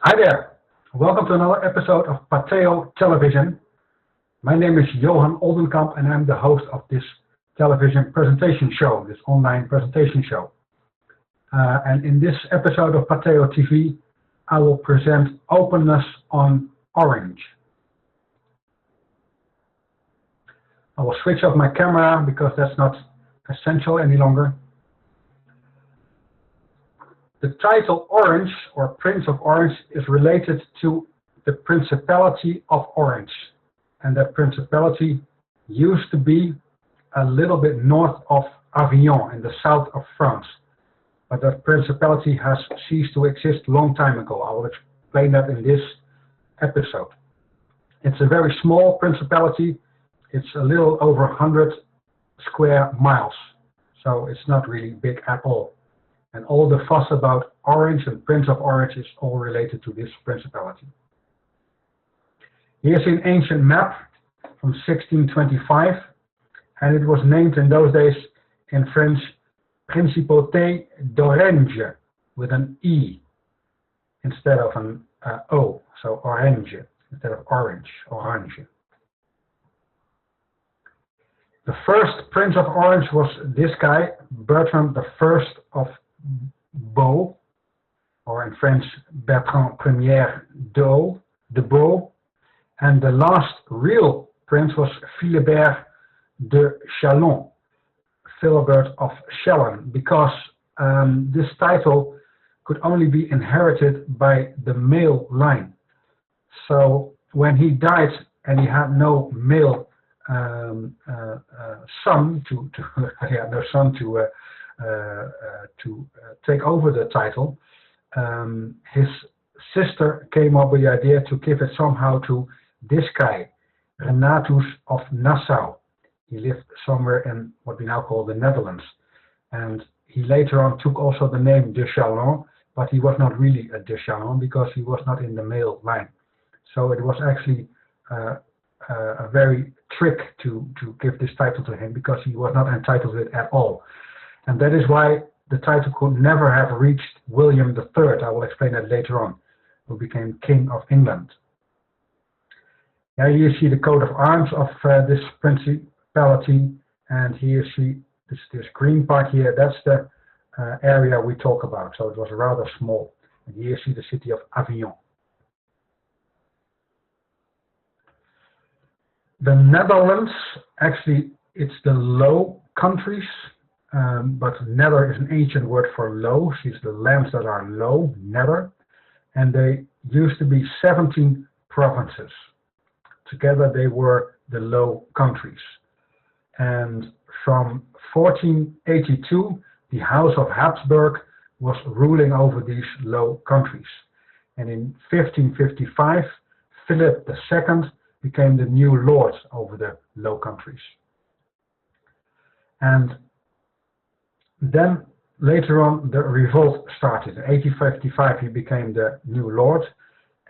Hi there. Welcome to another episode of Pateo Television. My name is Johan Oldenkamp and I'm the host of this television presentation show, this online presentation show. And in this episode of Pateo TV, I will present Openness on Orange. I will switch off my camera because that's not essential any longer. The title Orange, or Prince of Orange, is related to the Principality of Orange. And that principality used to be a little bit north of Avignon in the south of France. But that principality has ceased to exist a long time ago. I will explain that in this episode. It's a very small principality. It's a little over 100 square miles. So it's not really big at all. And all the fuss about Orange and Prince of Orange is all related to this principality. Here's an ancient map from 1625, and it was named in those days in French Principauté d'Orange with an E instead of an O, so Orange instead of Orange, Orange. The first Prince of Orange was this guy, Bertrand I of Beau, or in French Bertrand Premier de Beau, and the last real prince was Philibert de Chalon, Philibert of Chalon, because this title could only be inherited by the male line. So when he died and he had no male son to take over the title, his sister came up with the idea to give it somehow to this guy, Renatus of Nassau. He lived somewhere in what we now call the Netherlands, and he later on took also the name de Chalon, but he was not really a de Chalon because he was not in the male line. So it was actually a very trick to give this title to him because he was not entitled to it at all. And that is why the title could never have reached William III. I will explain that later on, who became King of England. Now you see the coat of arms of this principality, and here you see this green part here, that's the area we talk about. So it was rather small. And here you see the city of Avignon. The Netherlands, actually it's the Low Countries, but nether is an ancient word for low. It's the lands that are low, nether, and they used to be 17 provinces. Together they were the Low Countries. And from 1482, the House of Habsburg was ruling over these Low Countries. And in 1555, Philip II became the new lord over the Low Countries. And then later on the revolt started. In 1855 he became the new lord,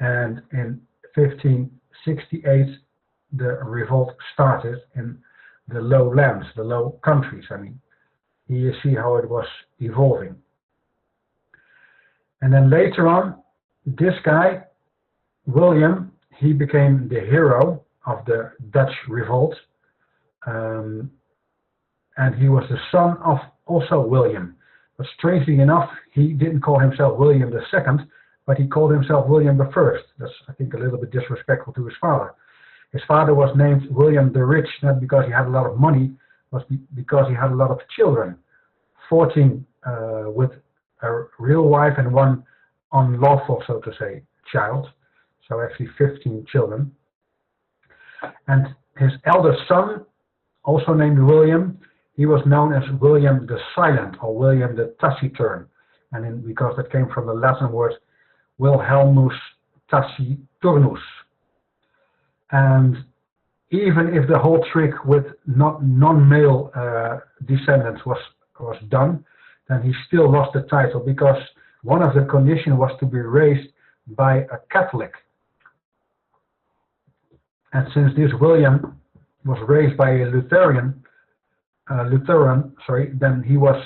and in 1568 the revolt started in the lowlands, the Low Countries. I mean, here you see how it was evolving. And then later on, this guy, William, he became the hero of the Dutch revolt, and he was the son of also William. But strangely enough, he didn't call himself William II, but he called himself William I. That's, I think, a little bit disrespectful to his father. His father was named William the Rich, not because he had a lot of money, but because he had a lot of children. 14 with a real wife and one unlawful, so to say, child. So actually 15 children. And his eldest son, also named William, he was known as William the Silent or William the Taciturn. And because that came from the Latin word Wilhelmus Taciturnus. And even if the whole trick with non-male descendants was done, then he still lost the title because one of the conditions was to be raised by a Catholic. And since this William was raised by a Lutheran, then he was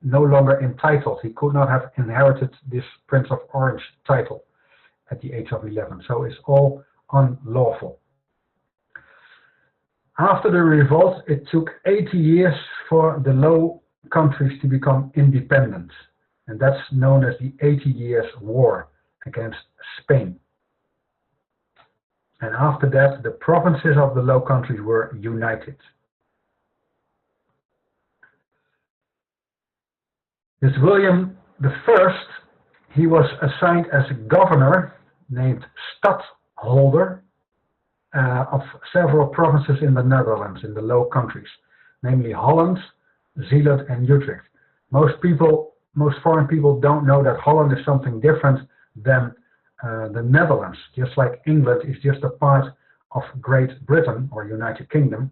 no longer entitled. He could not have inherited this Prince of Orange title. at the age of 11. So it's all unlawful. After the revolt, it took 80 years for the Low Countries to become independent. And that's known as the 80 Years' War against Spain. And after that, the provinces of the Low Countries were united. This William I, he was assigned as a governor named stadholder of several provinces in the Netherlands, in the Low Countries, namely Holland, Zeeland and Utrecht. Most foreign people don't know that Holland is something different than the Netherlands. Just like England is just a part of Great Britain or United Kingdom,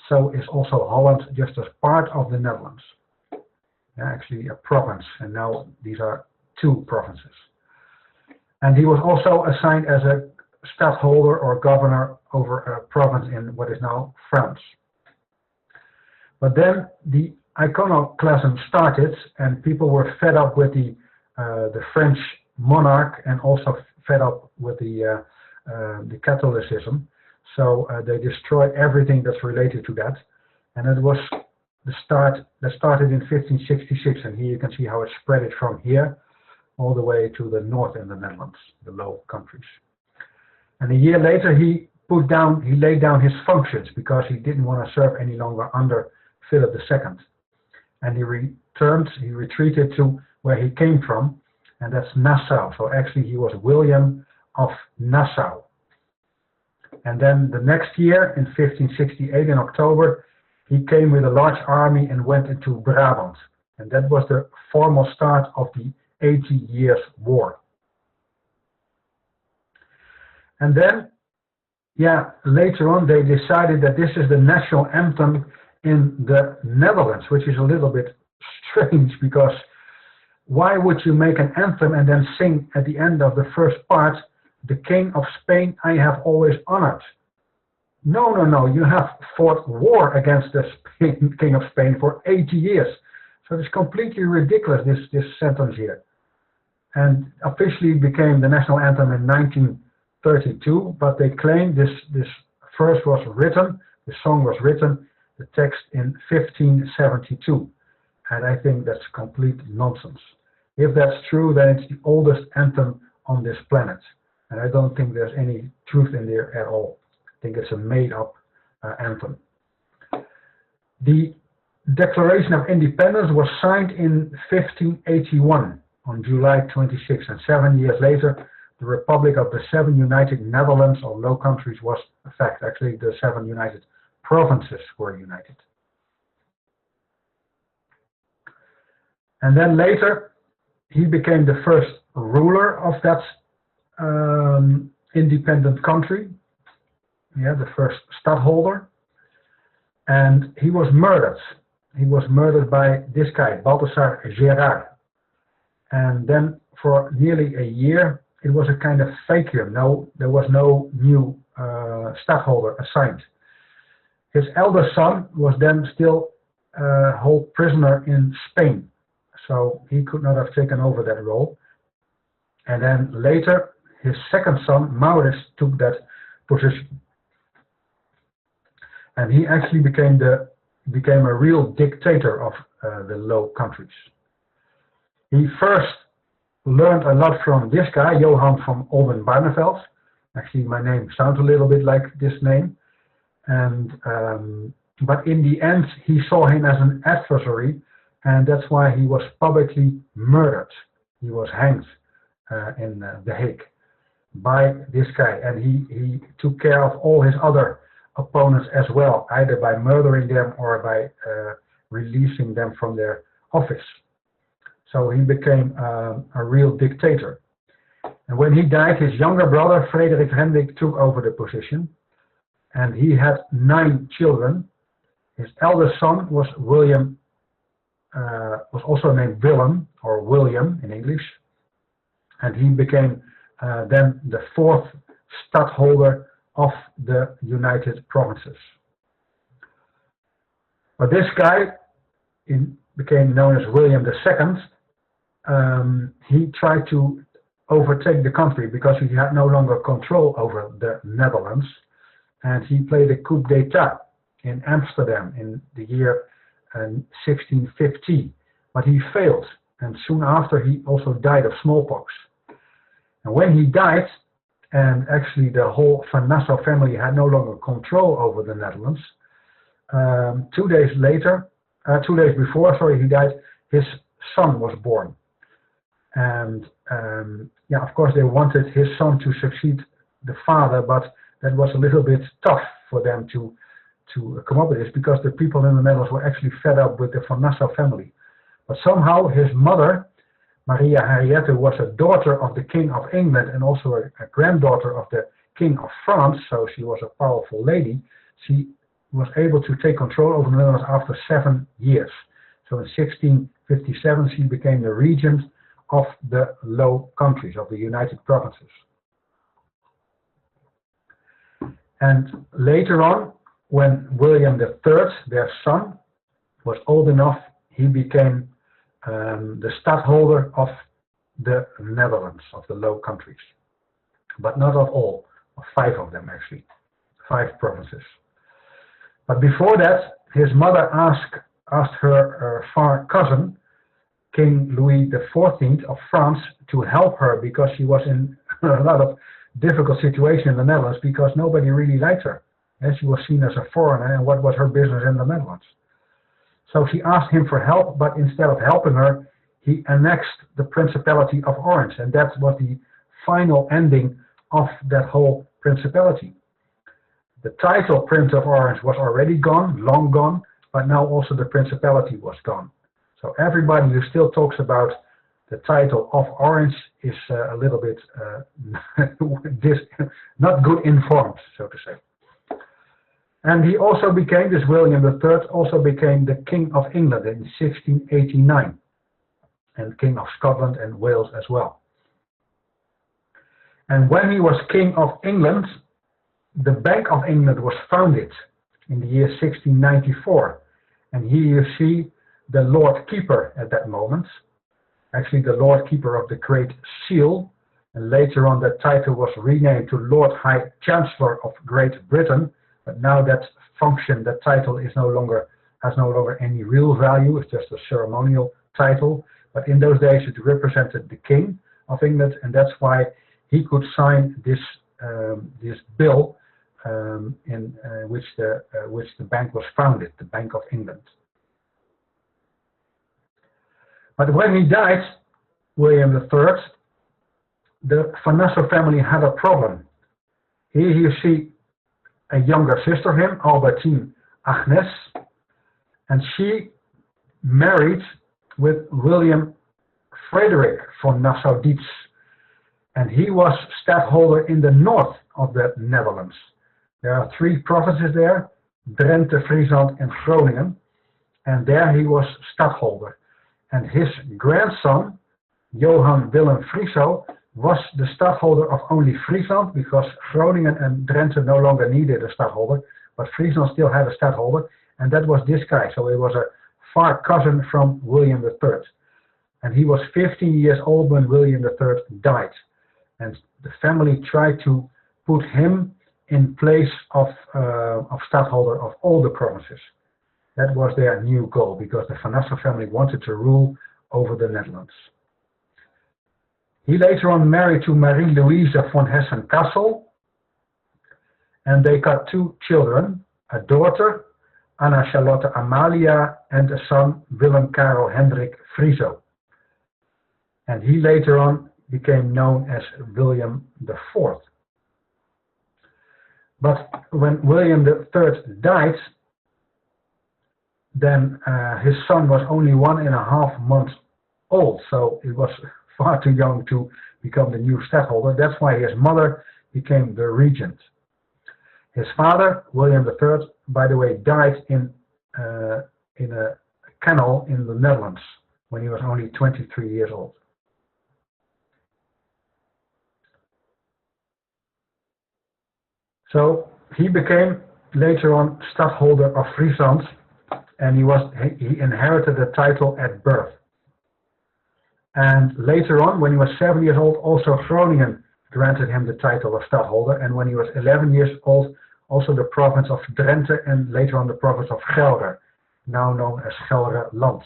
so is also Holland just as part of the Netherlands. Actually a province, and now these are two provinces. And he was also assigned as a stadholder or governor over a province in what is now France. But then the iconoclasm started, and people were fed up with the French monarch, and also fed up with the Catholicism. So they destroyed everything that's related to that, and it was that started in 1566, and here you can see how it spread it from here all the way to the north in the Netherlands, the Low Countries. And a year later, he laid down his functions because he didn't want to serve any longer under Philip II, and he retreated to where he came from, and that's Nassau. So actually, he was William of Nassau. And then the next year, in 1568, in October, he came with a large army and went into Brabant. And that was the formal start of the 80 Years' War. And then, later on, they decided that this is the national anthem in the Netherlands, which is a little bit strange, because why would you make an anthem and then sing at the end of the first part, "The King of Spain I have always honored"? No, you have fought war against the King of Spain for 80 years. So it's completely ridiculous, this sentence here. And officially became the national anthem in 1932, but they claim this verse was written, the song was written, the text in 1572. And I think that's complete nonsense. If that's true, then it's the oldest anthem on this planet. And I don't think there's any truth in there at all. I think it's a made-up anthem. The Declaration of Independence was signed in 1581 on July 26, and 7 years later, the Republic of the Seven United Netherlands, or Low Countries, was a fact. Actually, the 7 united provinces were united. And then later, he became the first ruler of that independent country. The first stadholder, and he was murdered. He was murdered by this guy, Balthasar Gerard. And then for nearly a year, it was a kind of vacuum. There was no new stadholder assigned. His elder son was then still held prisoner in Spain, so he could not have taken over that role. And then later, his second son, Maurits, took that position. And he actually became a real dictator of the Low Countries. He first learned a lot from this guy, Johan from Oldenkamp. Actually, my name sounds a little bit like this name. And but in the end, he saw him as an adversary, and that's why he was publicly murdered. He was hanged in The Hague by this guy, and he took care of all his other opponents as well, either by murdering them or by releasing them from their office. So he became a real dictator. And when he died, his younger brother, Frederik Hendrik, took over the position, and he had 9 children. His eldest son was William, was also named Willem, or William in English, and he became then the 4th stadholder of the United Provinces. But this guy became known as William II. He tried to overtake the country because he had no longer control over the Netherlands, and he played a coup d'etat in Amsterdam in the year 1650, but he failed, and soon after he also died of smallpox. And when he died, and actually the whole Van Nassau family had no longer control over the Netherlands, 2 days before he died, his son was born. And yeah, of course they wanted his son to succeed the father, but that was a little bit tough for them to come up with this, because the people in the Netherlands were actually fed up with the Van Nassau family. But somehow his mother, Maria Henriette, was a daughter of the King of England and also a granddaughter of the King of France, so she was a powerful lady. She was able to take control over the Netherlands after 7 years. So in 1657 she became the regent of the Low Countries, of the United Provinces. And later on, when William III, their son, was old enough, he became the stadtholder of the Netherlands, of the Low Countries. But not of all, of 5 of them actually, 5 provinces. But before that, his mother asked her far cousin, King Louis XIV of France, to help her, because she was in a lot of difficult situation in the Netherlands, because nobody really liked her. And she was seen as a foreigner, and what was her business in the Netherlands? So she asked him for help, but instead of helping her, he annexed the Principality of Orange, and that was the final ending of that whole principality. The title Prince of Orange was already gone, long gone, but now also the principality was gone. So everybody who still talks about the title of Orange is a little bit not good informed, so to say. And he also became, this William III, also became the King of England in 1689, and King of Scotland and Wales as well. And when he was King of England, the Bank of England was founded in the year 1694. And here you see the Lord Keeper at that moment, actually the Lord Keeper of the Great Seal, and later on that title was renamed to Lord High Chancellor of Great Britain. But now that function, that title has no longer any real value. It's just a ceremonial title. But in those days, it represented the King of England, and that's why he could sign this bill in which the bank was founded, the Bank of England. But when he died, William III, the Van Nassau family had a problem. Here you see a younger sister of him, Albertine Agnes, and she married with William Frederick von Nassau-Dietz, and he was stadtholder in the north of the Netherlands. There are 3 provinces there, Drenthe, Friesland and Groningen, and there he was stadtholder. And his grandson, Johan Willem Frieso, was the stadtholder of only Friesland, because Groningen and Drenthe no longer needed a stadtholder, but Friesland still had a stadtholder, and that was this guy. So he was a far cousin from William III. And he was 15 years old when William III died. And the family tried to put him in place of stadtholder of all the provinces. That was their new goal, because the Van Nassau family wanted to rule over the Netherlands. He later on married to Marie-Louise von Hessen-Kassel, and they got 2 children, a daughter, Anna Charlotte Amalia, and a son, Willem Karel Hendrik Frieso. And he later on became known as William IV. But when William III died, then his son was only 1.5 months old, so it was far too young to become the new stadtholder. That's why his mother became the regent. His father, William III, by the way, died in a canal in the Netherlands when he was only 23 years old. So he became later on stadtholder of Friesland, and he inherited the title at birth. And later on, when he was 7 years old, also Groningen granted him the title of stadholder. And when he was 11 years old, also the province of Drenthe and later on the province of Gelre, now known as Gelderland.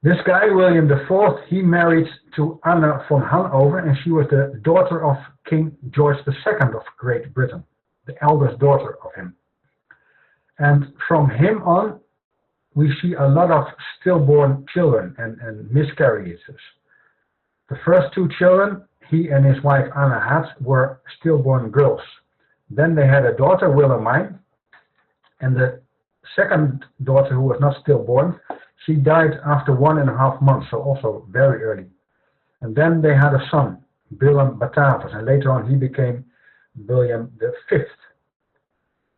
This guy, William IV, he married to Anne von Hanover, and she was the daughter of King George II of Great Britain, the eldest daughter of him. And from him on, we see a lot of stillborn children and miscarriages. The first two children he and his wife Anna had were stillborn girls. Then they had a daughter, Wilhelmine, and the second daughter, who was not stillborn, she died after 1.5 months, so also very early. And then they had a son, Willem Batavus, and later on he became William V.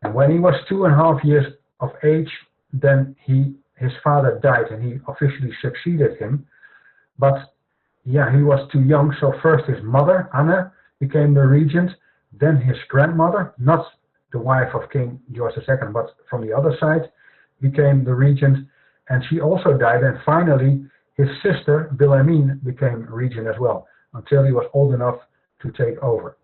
And when he was 2.5 years of age, then his father died and he officially succeeded him. But yeah, he was too young, so first his mother, Anna, became the regent, then his grandmother, not the wife of King George II, but from the other side, became the regent, and she also died, and finally his sister, Wilhelmine, became regent as well, until he was old enough to take over.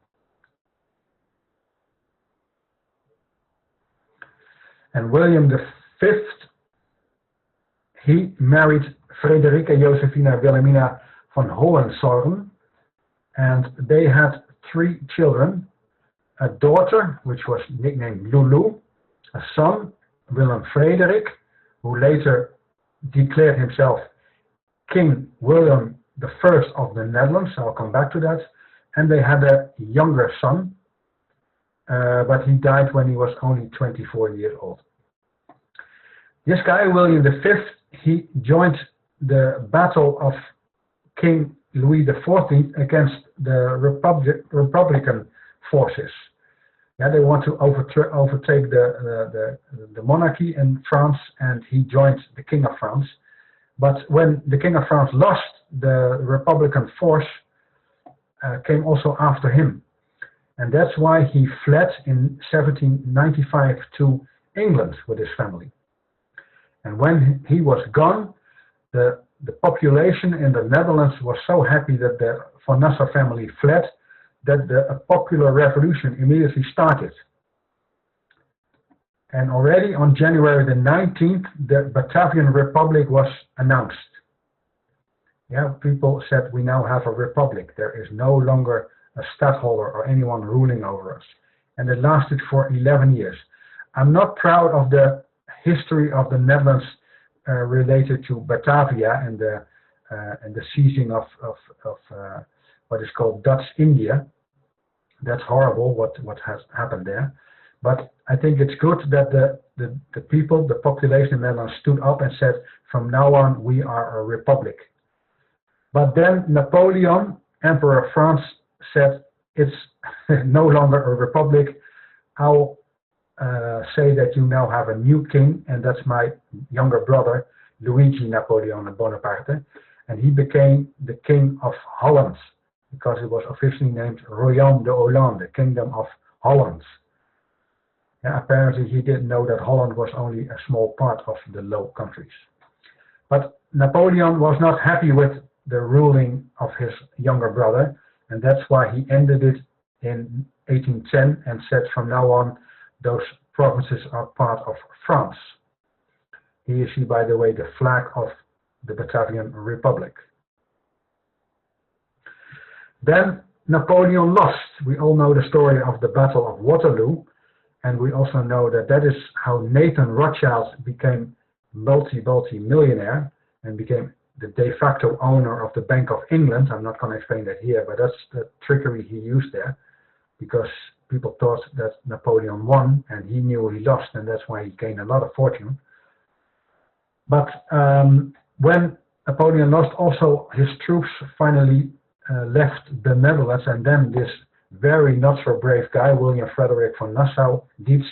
And William V, he married Frederica Josefina Wilhelmina von Hohenzollern, and they had 3 children, a daughter, which was nicknamed Lulu, a son, Willem Frederik, who later declared himself King William I of the Netherlands. I'll come back to that. And they had a younger son, but he died when he was only 24 years old. This guy, William V, he joined the battle of King Louis XIV against the Republican forces. Yeah, they want to overtake the monarchy in France, and he joined the King of France. But when the King of France lost, the Republican force came also after him. And that's why he fled in 1795 to England with his family. And when he was gone, the population in the Netherlands was so happy that the von Nassau family fled that a popular revolution immediately started. And already on January the 19th, the Batavian Republic was announced. Yeah, people said, we now have a republic. There is no longer a stadtholder or anyone ruling over us. And it lasted for 11 years. I'm not proud of the history of the Netherlands related to Batavia and the seizing of what is called Dutch India. That's horrible what has happened there. But I think it's good that the people, the population in the Netherlands stood up and said, from now on we are a republic. But then Napoleon, Emperor of France, said it's no longer a republic. I'll say that you now have a new king, and that's my younger brother, Luigi Napoleon Bonaparte, and he became the King of Holland, because it was officially named Royaume de Hollande, the Kingdom of Holland. And apparently he didn't know that Holland was only a small part of the Low Countries. But Napoleon was not happy with the ruling of his younger brother, and that's why he ended it in 1810 and said from now on those provinces are part of France. Here you see, by the way, the flag of the Batavian Republic. Then Napoleon lost. We all know the story of the Battle of Waterloo, and we also know that that is how Nathan Rothschild became multi-millionaire and became the de facto owner of the Bank of England. I'm not going to explain that here, but that's the trickery he used there, because people thought that Napoleon won and he knew he lost, and that's why he gained a lot of fortune. But when Napoleon lost, also his troops finally left the Netherlands, and then this very not so brave guy, William Frederick von Nassau-Dietz,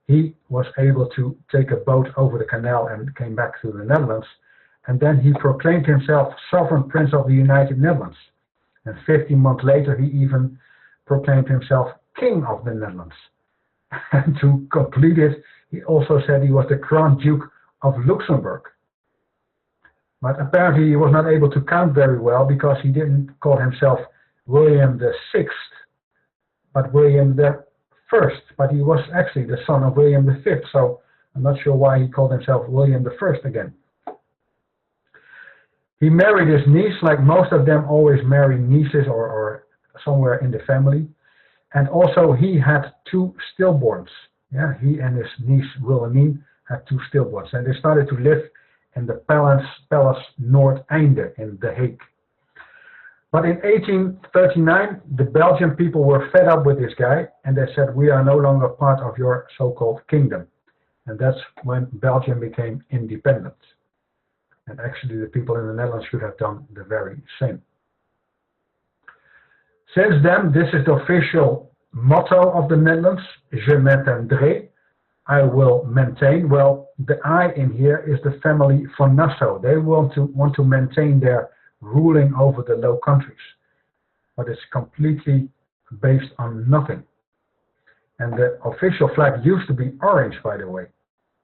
he was able to take a boat over the canal and came back to the Netherlands, and then he proclaimed himself sovereign prince of the United Netherlands. And 15 months later he even proclaimed himself king of the Netherlands. And to complete it, he also said he was the Grand Duke of Luxembourg. But apparently he was not able to count very well because he didn't call himself William the Sixth, but William the First. But he was actually the son of William the Fifth, so I'm not sure why he called himself William the First again. He married his niece, like most of them always marry nieces or somewhere in the family. And also he had two stillborns. Yeah, he and his niece Wilhelmine had two stillborns. And they started to live in the Palace Noordeinde in The Hague. But in 1839, the Belgian people were fed up with this guy, and they said, we are no longer part of your so-called kingdom. And that's when Belgium became independent. And actually the people in the Netherlands should have done the very same. Since then, this is the official motto of the Netherlands, Je maintiendrai, I will maintain. Well, the I in here is the family von Nassau. They want to maintain their ruling over the Low Countries. But it's completely based on nothing. And the official flag used to be orange, by the way.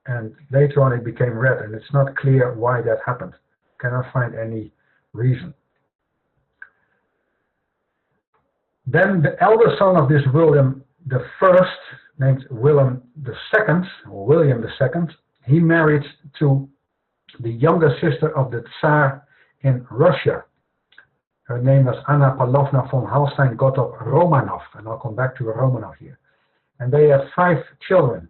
And later on it became red, and it's not clear why that happened. Cannot find any reason. Then the elder son of this William the First, named William the Second, or William the Second, he married to the younger sister of the Tsar in Russia. Her name was Anna Pavlovna von Holstein-Gottorp Romanov, and I'll come back to Romanov here. And they had 5 children.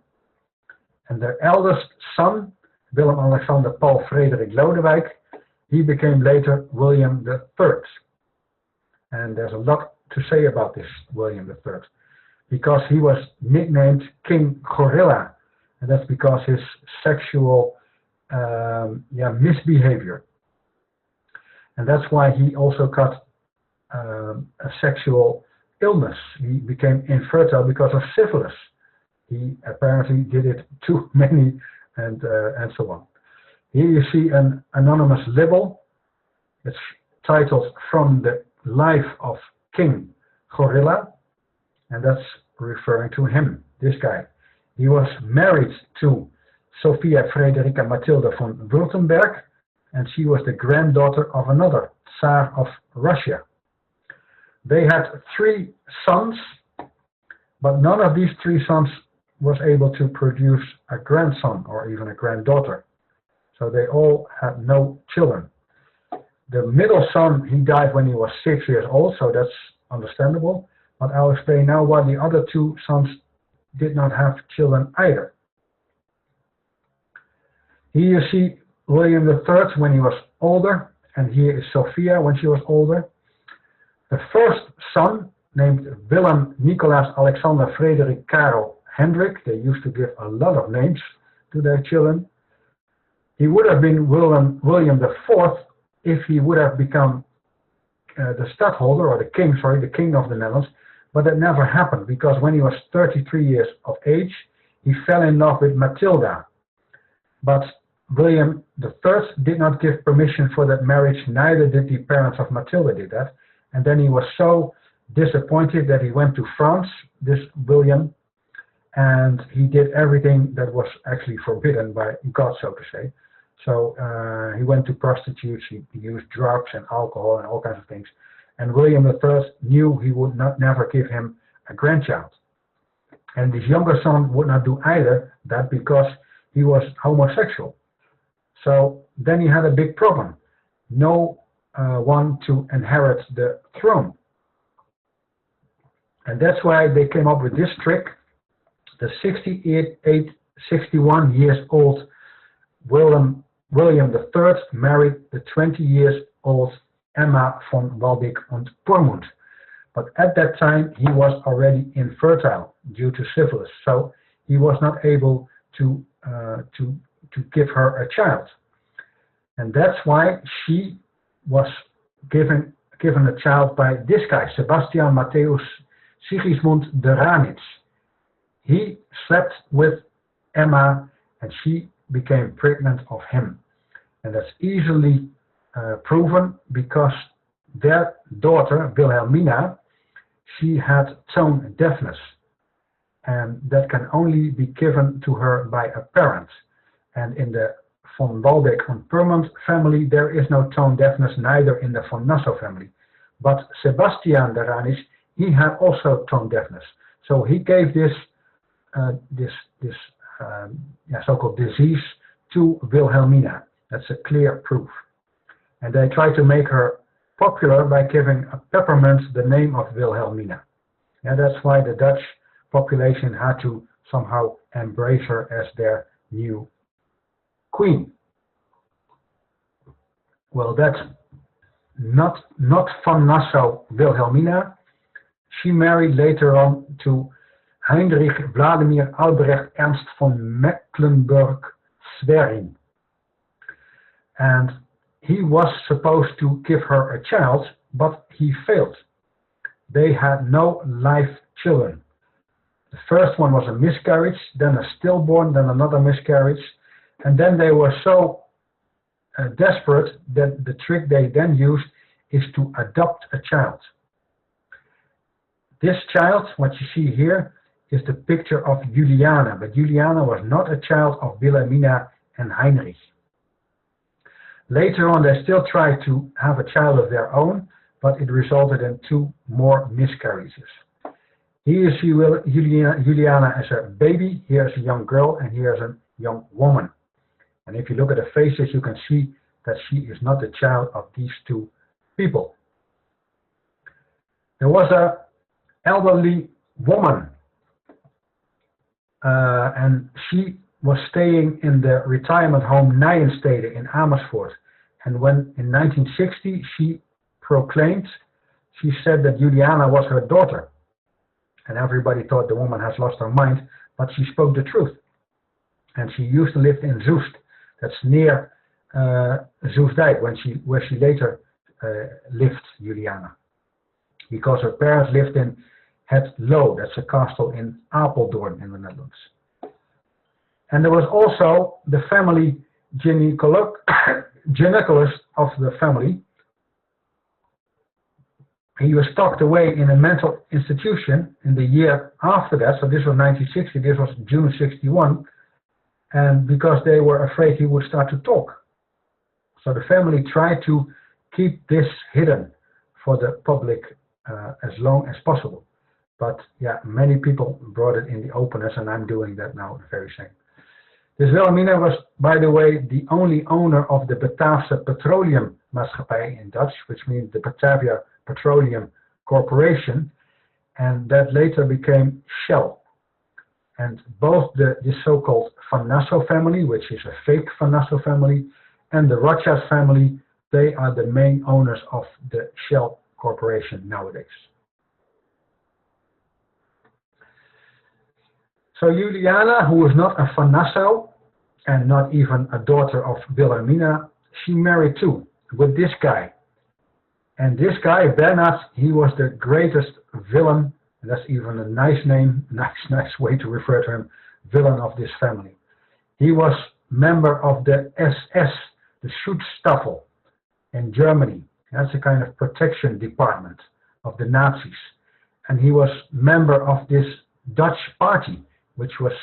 And their eldest son, Willem Alexander Paul Frederik Lodewijk, he became later William the Third. And there's a lot to say about this William the Third, because he was nicknamed King Gorilla, and that's because his sexual misbehavior. And that's why he also got a sexual illness. He became infertile because of syphilis. He apparently did it too many, and so on. Here you see an anonymous libel. It's titled From the Life of King Gorilla, and that's referring to him, this guy. He was married to Sophia Frederica Matilda von Württemberg, and she was the granddaughter of another Tsar of Russia. They had 3 sons, but none of these 3 sons was able to produce a grandson or even a granddaughter. So they all had no children. The middle son, he died when he was 6 years old, so that's understandable. But I'll explain now why the other 2 sons did not have children either. Here you see William III when he was older, and here is Sophia when she was older. The first son, named Willem Nicolaas Alexander Frederik Karel Hendrik, they used to give a lot of names to their children. He would have been William IV if he would have become the stadtholder, or the king of the Netherlands, but that never happened, because when he was 33 years of age, he fell in love with Matilda. But William III did not give permission for that marriage, neither did the parents of Matilda did that, and then he was so disappointed that he went to France, this William, and he did everything that was actually forbidden by God, so to say. So he went to prostitutes, he used drugs and alcohol and all kinds of things. And William III knew he would never give him a grandchild. And his younger son would not do either that, because he was homosexual. So then he had a big problem. No one to inherit the throne. And that's why they came up with this trick. The 61 years old William III married the 20 years old Emma von Waldeck und Pyrmont. But at that time he was already infertile due to syphilis, so he was not able to give her a child. And that's why she was given a child by this guy, Sebastian Matthäus Sigismund de Ranitz. He slept with Emma and she became pregnant of him. And that's easily proven because their daughter, Wilhelmina, she had tone deafness. And that can only be given to her by a parent. And in the von Waldeck on Pyrmont family, there is no tone deafness, neither in the von Nassau family. But Sebastian de Ranich, he had also tone deafness. So he gave this so-called disease to Wilhelmina. That's a clear proof. And they tried to make her popular by giving a peppermint the name of Wilhelmina. And that's why the Dutch population had to somehow embrace her as their new queen. Well, that's not von Nassau Wilhelmina. She married later on to Heinrich Vladimir Albrecht Ernst von Mecklenburg-Schwerin. And he was supposed to give her a child, but he failed. They had no live children. The first one was a miscarriage, then a stillborn, then another miscarriage, and then they were so desperate that the trick they then used is to adopt a child. This child, what you see here, is the picture of Juliana, but Juliana was not a child of Wilhelmina and Heinrich. Later on, they still tried to have a child of their own, but it resulted in 2 more miscarriages. Here you see Juliana as a baby, here is a young girl, and here is a young woman. And if you look at the faces, you can see that she is not the child of these 2 people. There was an elderly woman, and she was staying in the retirement home Nijenstede in Amersfoort. And when in 1960 she said that Juliana was her daughter. And everybody thought the woman has lost her mind, but she spoke the truth. And she used to live in Zoest, that's near Zoestdijk, where she later lived, Juliana. Because her parents lived in Het Loo, that's a castle in Apeldoorn in the Netherlands. And there was also the family gynecologist of the family. He was tucked away in a mental institution in the year after that, so this was 1960, this was June 61, and because they were afraid he would start to talk. So the family tried to keep this hidden for the public as long as possible. But yeah, many people brought it in the openness, and I'm doing that now very soon. This Wilhelmina was, by the way, the only owner of the Bataafse Petroleum Maatschappij in Dutch, which means the Batavia Petroleum Corporation, and that later became Shell. And both this so-called Van Nassau family, which is a fake Van Nassau family, and the Rothschild family, they are the main owners of the Shell Corporation nowadays. So Juliana, who was not a Van Nassau and not even a daughter of Wilhelmina, she married too, with this guy. And this guy, Bernhard, he was the greatest villain, and that's even a nice name, nice way to refer to him, villain of this family. He was member of the SS, the Schutzstaffel in Germany. That's a kind of protection department of the Nazis. And he was member of this Dutch party, which was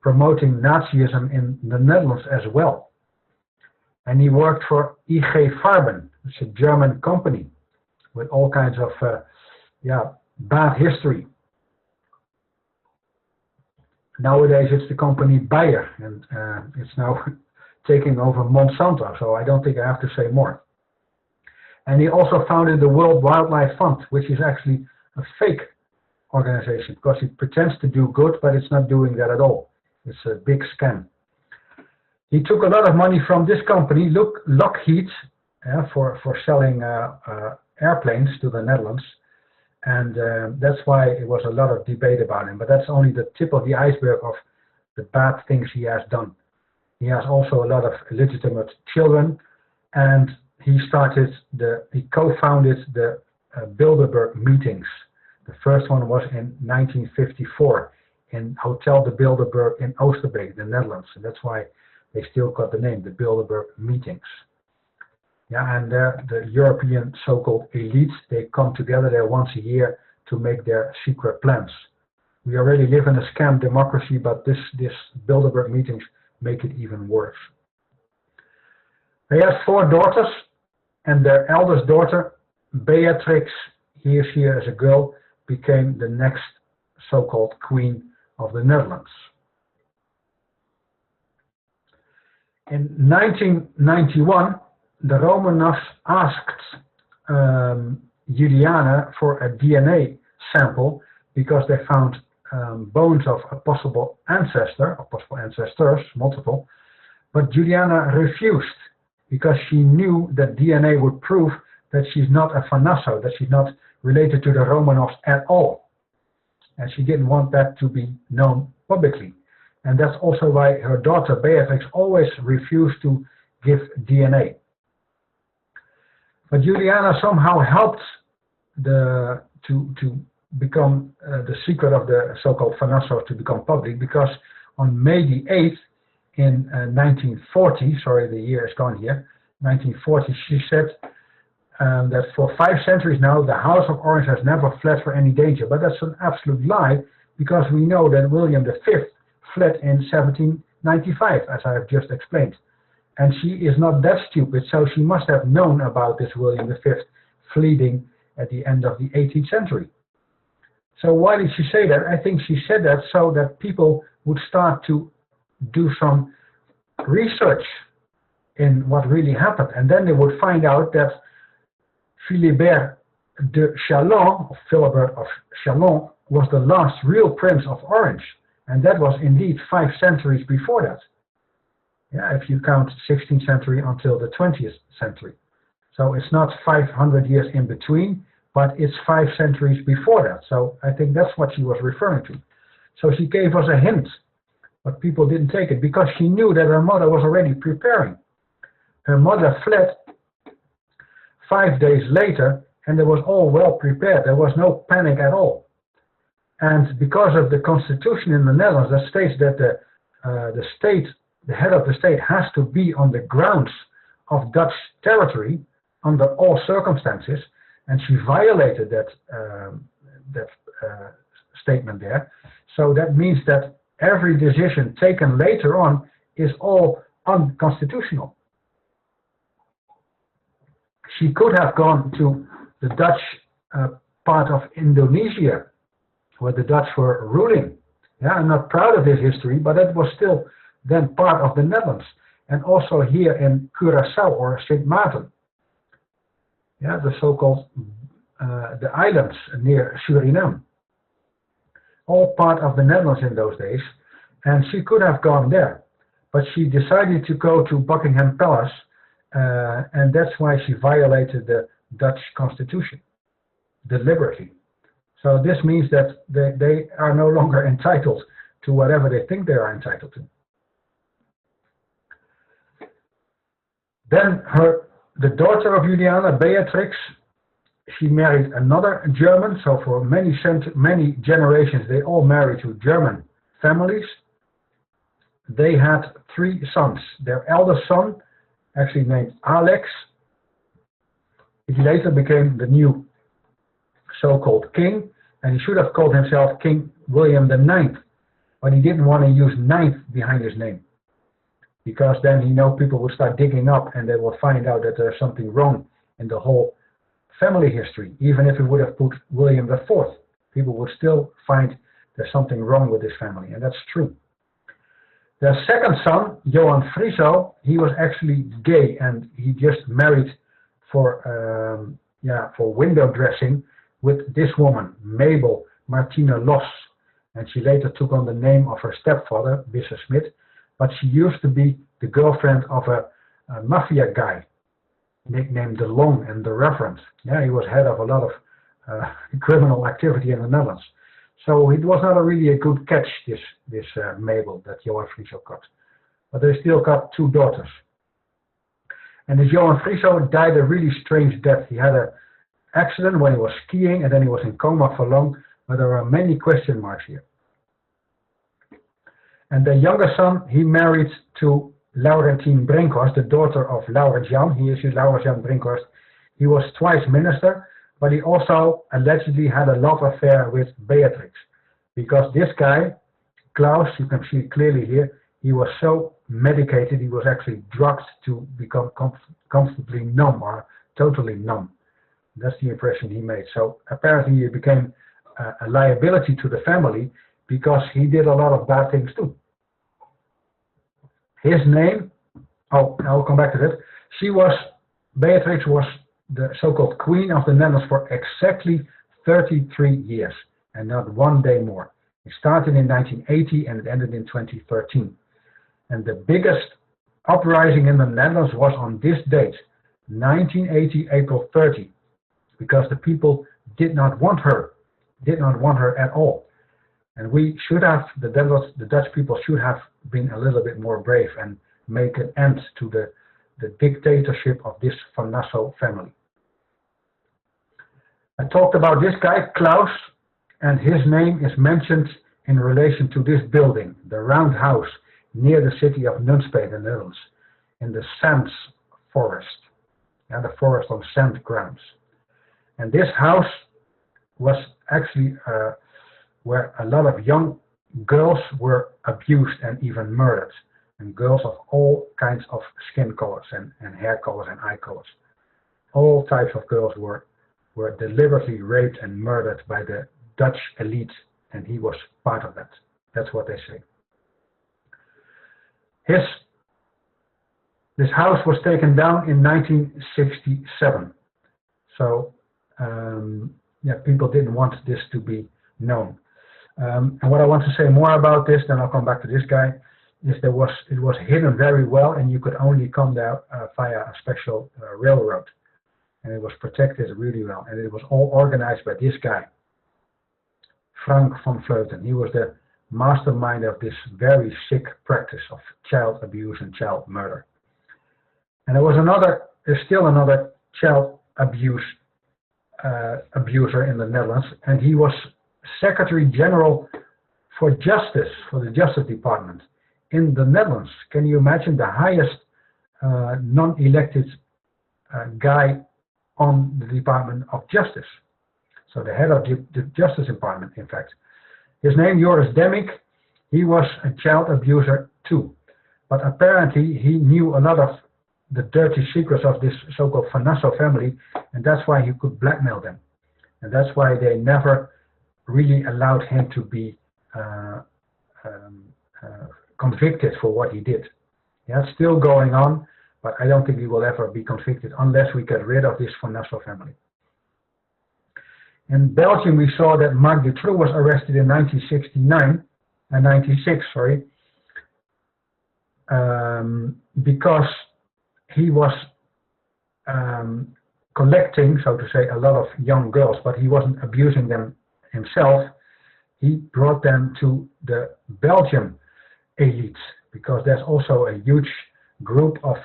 promoting Nazism in the Netherlands as well. And he worked for IG Farben, it's a German company with all kinds of bad history. Nowadays it's the company Bayer, and it's now taking over Monsanto, so I don't think I have to say more. And he also founded the World Wildlife Fund, which is actually a fake organization, because it pretends to do good, but it's not doing that at all. It's a big scam. He took a lot of money from this company, Lockheed, for selling airplanes to the Netherlands, and that's why it was a lot of debate about him. But that's only the tip of the iceberg of the bad things he has done. He has also a lot of illegitimate children, and he co-founded the Bilderberg meetings. The first one was in 1954 in Hotel de Bilderberg in Oosterbeek, the Netherlands. And that's why they still got the name, the Bilderberg meetings. Yeah, and the European so-called elites, they come together there once a year to make their secret plans. We already live in a scam democracy, but this Bilderberg meetings make it even worse. They had 4 daughters, and their eldest daughter, Beatrix, here she is a girl, became the next so-called Queen of the Netherlands. In 1991, the Romanovs asked Juliana for a DNA sample because they found bones of a possible ancestor, or possible ancestors, multiple, but Juliana refused because she knew that DNA would prove that she's not a Van Nassau, that she's not related to the Romanovs at all. And she didn't want that to be known publicly. And that's also why her daughter Beatrix always refused to give DNA. But Juliana somehow helped to become the secret of the so-called Van Nassau to become public, because on May the 8th in 1940, sorry, the year is gone here, 1940, she said that for 5 centuries now the House of Orange has never fled for any danger. But that's an absolute lie, because we know that William V fled in 1795, as I have just explained. And she is not that stupid, so she must have known about this William V fleeing at the end of the 18th century. So why did she say that? I think she said that so that people would start to do some research in what really happened. And then they would find out that Philibert de Chalon, or Philibert of Chalon, was the last real Prince of Orange. And that was indeed 5 centuries before that. Yeah, if you count 16th century until the 20th century. So it's not 500 years in between, but it's 5 centuries before that. So I think that's what she was referring to. So she gave us a hint, but people didn't take it because she knew that her mother was already preparing. Her mother fled 5 days later, and it was all well prepared. There was no panic at all. And because of the constitution in the Netherlands that states that the head of the state has to be on the grounds of Dutch territory under all circumstances, and she violated that statement there. So that means that every decision taken later on is all unconstitutional. She could have gone to the Dutch part of Indonesia, where the Dutch were ruling. Yeah, I'm not proud of this history, but it was still then part of the Netherlands. And also here in Curaçao or Sint Maarten. Yeah, the so-called the islands near Suriname. All part of the Netherlands in those days. And she could have gone there. But she decided to go to Buckingham Palace, and that's why she violated the Dutch constitution deliberately. So this means that they are no longer entitled to whatever they think they are entitled to. Then the daughter of Juliana, Beatrix, she married another German. So for many generations, they all married to German families. They had 3 sons. Their eldest son, actually named Alex, he later became the new so-called king, and he should have called himself King William IX, but he didn't want to use ninth behind his name, because then people would start digging up and they will find out that there's something wrong in the whole family history. Even if he would have put William IV, people would still find there's something wrong with this family, and that's true. The second son, Johan Friso, he was actually gay, and he just married for window dressing with this woman, Mabel Martina Los, and she later took on the name of her stepfather, Bisse Smit, but she used to be the girlfriend of a mafia guy nicknamed the Long and the Reverend. Yeah, he was head of a lot of criminal activity in the Netherlands. So it was not really a good catch, this Mabel that Johan Friso got. But they still got 2 daughters. And this Johan Friso died a really strange death. He had an accident when he was skiing, and then he was in coma for long, but there are many question marks here. And the younger son, he married to Laurentien Brinkhorst, the daughter of Laurent-Jan. He is Laurent-Jan Brinkhorst. He was twice minister, but he also allegedly had a love affair with Beatrix, because this guy, Klaus, you can see clearly here, he was so medicated. He was actually drugged to become constantly numb or totally numb. That's the impression he made. So apparently he became a liability to the family because he did a lot of bad things too. His name, oh, I'll come back to that. Beatrix was the so-called Queen of the Netherlands for exactly 33 years and not one day more. It started in 1980 and it ended in 2013. And the biggest uprising in the Netherlands was on this date, 1980, April 30, because the people did not want her at all. And we should have, the Dutch people should have been a little bit more brave and make an end to the dictatorship of this Van Nassau family. I talked about this guy, Klaus, and his name is mentioned in relation to this building, the round house near the city of Nunspeet in the Netherlands, in the Sands forest, and the forest on sand grounds. And this house was actually where a lot of young girls were abused and even murdered, and girls of all kinds of skin colors and hair colors and eye colors. All types of girls were deliberately raped and murdered by the Dutch elite, and he was part of that. That's what they say. This house was taken down in 1967. So yeah, people didn't want this to be known. And what I want to say more about this, then I'll come back to this guy, is it was hidden very well, and you could only come there via a special railroad. And it was protected really well. And it was all organized by this guy, Frank van Vleuten. He was the mastermind of this very sick practice of child abuse and child murder. And there's still another child abuser in the Netherlands, and he was Secretary General for Justice, for the Justice Department in the Netherlands. Can you imagine the highest non-elected guy on the Department of Justice? So the head of the Justice Department, in fact. His name, Joris Demmink, he was a child abuser too. But apparently he knew a lot of the dirty secrets of this so-called Van Nassau family, and that's why he could blackmail them. And that's why they never really allowed him to be convicted for what he did. Yeah, it's still going on, but I don't think he will ever be convicted unless we get rid of this Van Nassau family. In Belgium, we saw that Marc Dutroux was arrested in 96, because he was collecting, so to say, a lot of young girls, but he wasn't abusing them himself. He brought them to the Belgian elite, because there's also a huge group of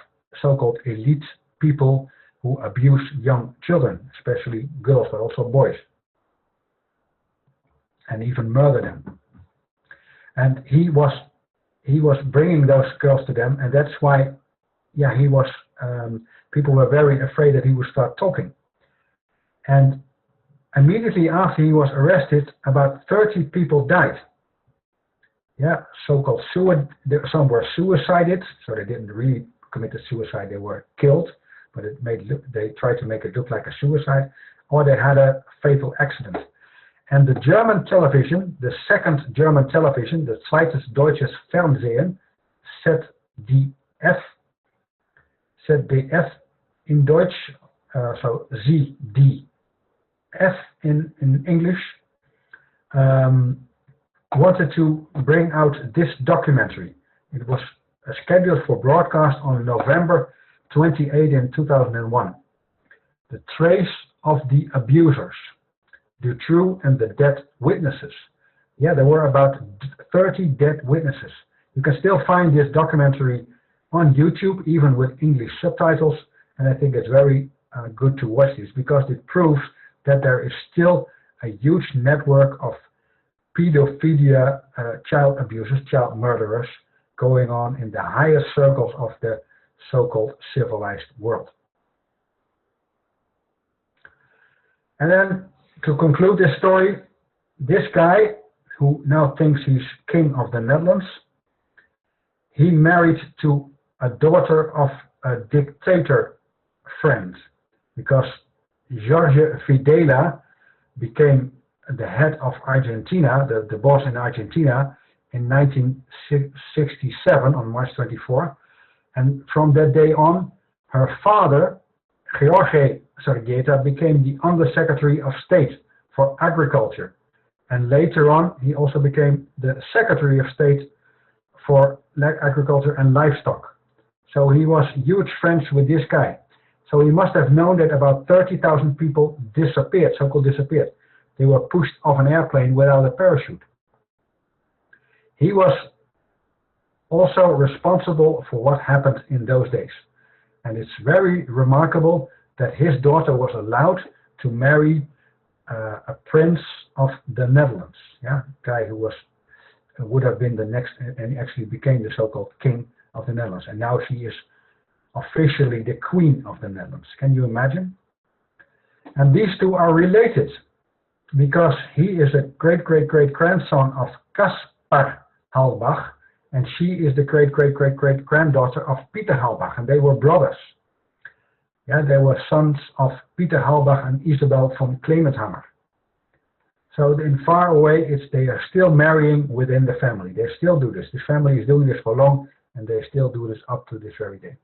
so-called elite people who abuse young children, especially girls, but also boys, and even murder them. And he was bringing those girls to them, and that's why, yeah, he was. People were very afraid that he would start talking. And immediately after he was arrested, about 30 people died. Yeah, so-called suicide. Some were suicided, so they didn't really commit suicide; they were killed. But they tried to make it look like a suicide, or they had a fatal accident. And the German television, the second German television, the zweites deutsches Fernsehen, ZDF in Deutsch, so ZDF in English, wanted to bring out this documentary. It was scheduled for broadcast on November 28 in 2001. The Trace of the Abusers, Dutroux and the Dead Witnesses. Yeah, there were about 30 dead witnesses. You can still find this documentary on YouTube, even with English subtitles, and I think it's very good to watch this, because it proves that there is still a huge network of pedophilia, child abusers, child murderers going on in the highest circles of the so-called civilized world. And then, to conclude this story, this guy, who now thinks he's king of the Netherlands, he married to a daughter of a dictator friend, because Jorge Videla became the head of Argentina, the boss in Argentina, in 1967 on March 24. And from that day on, her father, Jorge Sargueta, became the Undersecretary of State for Agriculture. And later on, he also became the Secretary of State for Agriculture and Livestock. So he was huge friends with this guy. So he must have known that about 30,000 people disappeared, so-called disappeared. They were pushed off an airplane without a parachute. He was also responsible for what happened in those days. And it's very remarkable that his daughter was allowed to marry a prince of the Netherlands, yeah, a guy who would have been the next, and actually became the so-called king of the Netherlands. And now she is officially the queen of the Netherlands. Can you imagine? And these two are related, because he is a great-great-great-grandson of Caspar Halbach, and she is the great-great-great-great-granddaughter of Peter Halbach, and they were brothers. Yeah, they were sons of Peter Halbach and Isabel von Clementhammer. So in far away, they are still marrying within the family. They still do this. The family is doing this for long, and they still do this up to this very day.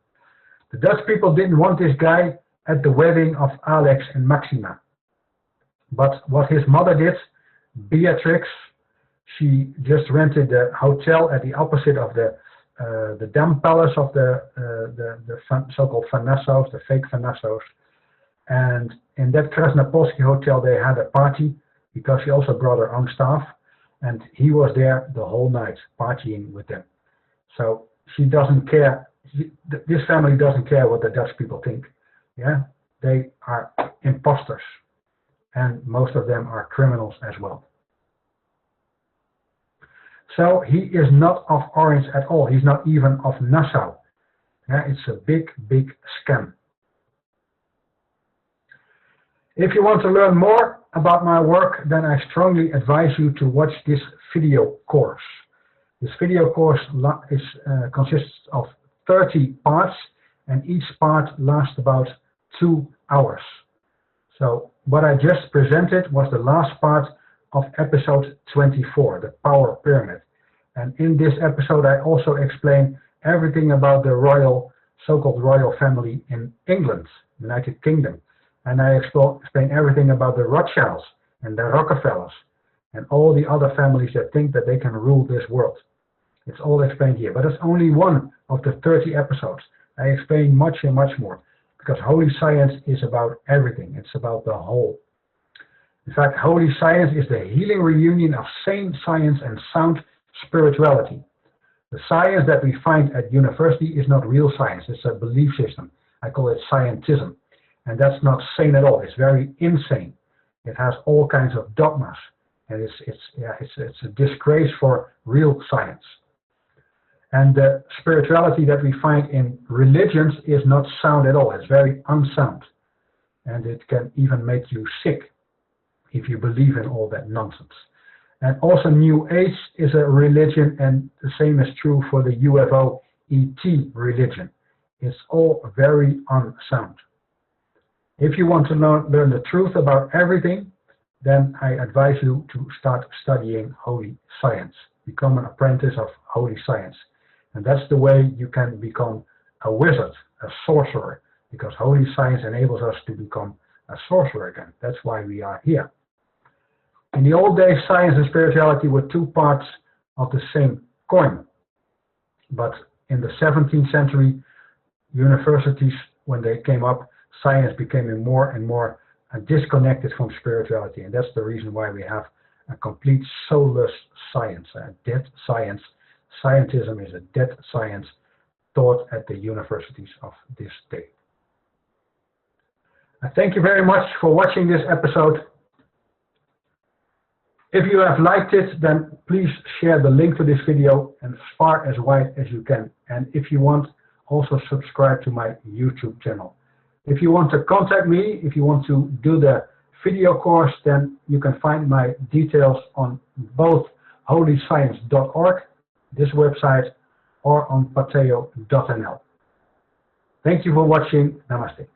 The Dutch people didn't want this guy at the wedding of Alex and Maxima. But what his mother did, Beatrix, she just rented the hotel at the opposite of the Dam Palace of the so-called Van Nassaus, the fake Van Nassaus. And in that Krasnopolski hotel, they had a party, because she also brought her own staff, and he was there the whole night partying with them. So she doesn't care. This family doesn't care what the Dutch people think. Yeah, they are imposters, and most of them are criminals as well. So he is not of Orange at all. He's not even of Nassau. Yeah, it's a big scam. If you want to learn more about my work, then I strongly advise you to watch this video course. This video course consists of 30 parts, and each part lasts about 2 hours. So what I just presented was the last part of episode 24, the Power Pyramid. And in this episode, I also explain everything about the so-called royal family in England, United Kingdom. And I explain everything about the Rothschilds and the Rockefellers and all the other families that think that they can rule this world. It's all explained here, but it's only one of the 30 episodes. I explain much and much more, because Holy Science is about everything. It's about the whole. In fact, Holy Science is the healing reunion of sane science and sound spirituality. The science that we find at university is not real science. It's a belief system. I call it scientism. And that's not sane at all. It's very insane. It has all kinds of dogmas. And it's a disgrace for real science. And the spirituality that we find in religions is not sound at all. It's very unsound. And it can even make you sick if you believe in all that nonsense. And also New Age is a religion, and the same is true for the UFO ET religion. It's all very unsound. If you want to learn the truth about everything, then I advise you to start studying Holy Science. Become an apprentice of Holy Science. And that's the way you can become a wizard, a sorcerer, because Holy Science enables us to become a sorcerer again. That's why we are here. In the old days, science and spirituality were two parts of the same coin. But in the 17th century, universities, when they came up, science became more and more disconnected from spirituality. And that's the reason why we have a complete soulless science, a dead science. Scientism is a dead science taught at the universities of this day. I thank you very much for watching this episode. If you have liked it, then please share the link to this video and as far as wide as you can. And if you want, also subscribe to my YouTube channel. If you want to contact me, if you want to do the video course, then you can find my details on both holyscience.org, this website, or on pateo.nl. Thank you for watching. Namaste.